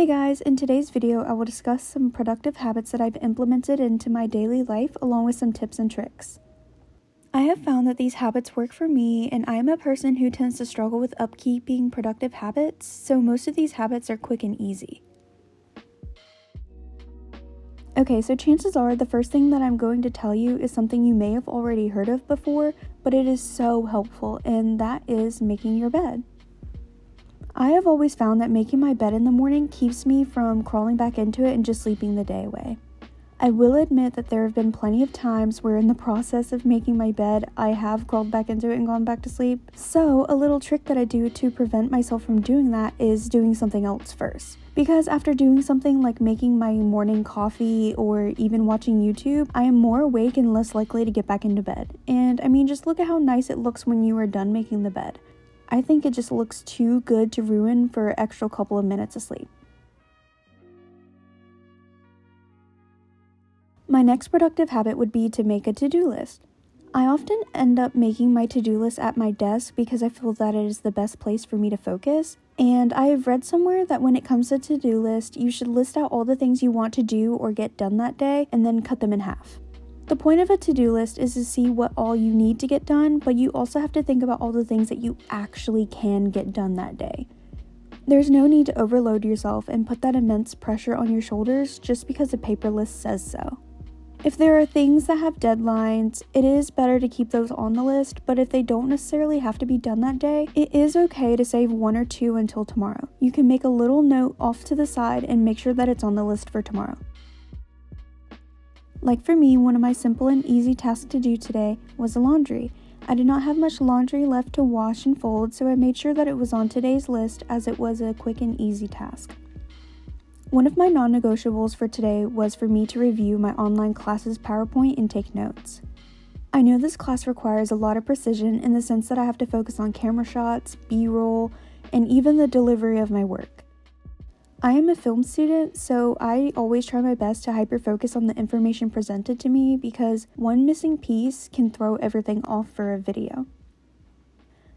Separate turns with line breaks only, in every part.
Hey guys, in today's video I will discuss some productive habits that I've implemented into my daily life along with some tips and tricks. I have found that these habits work for me, and I am a person who tends to struggle with upkeeping productive habits, so most of these habits are quick and easy. Okay, so chances are the first thing that I'm going to tell you is something you may have already heard of before, but it is so helpful, and that is making your bed. I have always found that making my bed in the morning keeps me from crawling back into it and just sleeping the day away. I will admit that there have been plenty of times where in the process of making my bed, I have crawled back into it and gone back to sleep. So a little trick that I do to prevent myself from doing that is doing something else first. Because after doing something like making my morning coffee or even watching YouTube, I am more awake and less likely to get back into bed. And I mean, just look at how nice it looks when you are done making the bed. I think it just looks too good to ruin for an extra couple of minutes of sleep. My next productive habit would be to make a to-do list. I often end up making my to-do list at my desk because I feel that it is the best place for me to focus. And I have read somewhere that when it comes to to-do list, you should list out all the things you want to do or get done that day and then cut them in half. The point of a to-do list is to see what all you need to get done, but you also have to think about all the things that you actually can get done that day. There's no need to overload yourself and put that immense pressure on your shoulders just because a paper list says so. If there are things that have deadlines, it is better to keep those on the list, but if they don't necessarily have to be done that day, it is okay to save one or two until tomorrow. You can make a little note off to the side and make sure that it's on the list for tomorrow. Like for me, one of my simple and easy tasks to do today was the laundry. I did not have much laundry left to wash and fold, so I made sure that it was on today's list as it was a quick and easy task. One of my non-negotiables for today was for me to review my online classes PowerPoint and take notes. I know this class requires a lot of precision in the sense that I have to focus on camera shots, B-roll, and even the delivery of my work. I am a film student, so I always try my best to hyper-focus on the information presented to me because one missing piece can throw everything off for a video.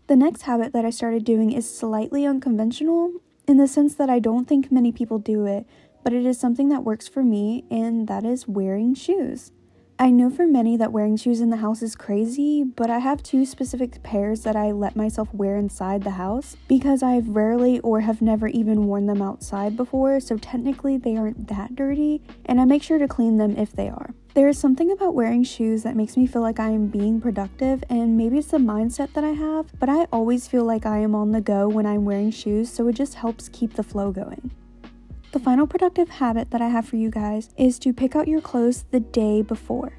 The next habit that I started doing is slightly unconventional in the sense that I don't think many people do it, but it is something that works for me, and that is wearing shoes. I know for many that wearing shoes in the house is crazy, but I have two specific pairs that I let myself wear inside the house because I've rarely or have never even worn them outside before, so technically they aren't that dirty, and I make sure to clean them if they are. There is something about wearing shoes that makes me feel like I am being productive, and maybe it's the mindset that I have, but I always feel like I am on the go when I'm wearing shoes, so it just helps keep the flow going. The final productive habit that I have for you guys is to pick out your clothes the day before.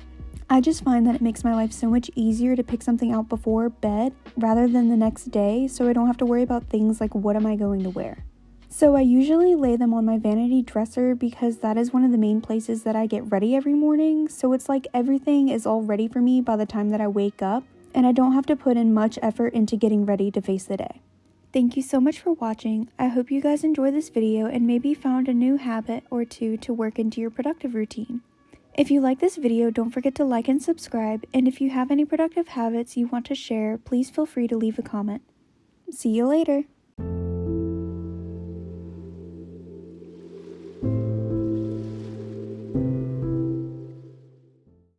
I just find that it makes my life so much easier to pick something out before bed rather than the next day, so I don't have to worry about things like what am I going to wear. So I usually lay them on my vanity dresser because that is one of the main places that I get ready every morning, so it's like everything is all ready for me by the time that I wake up, and I don't have to put in much effort into getting ready to face the day. Thank you so much for watching. I hope you guys enjoyed this video and maybe found a new habit or two to work into your productive routine. If you like this video, don't forget to like and subscribe, and if you have any productive habits you want to share, please feel free to leave a comment. See you later!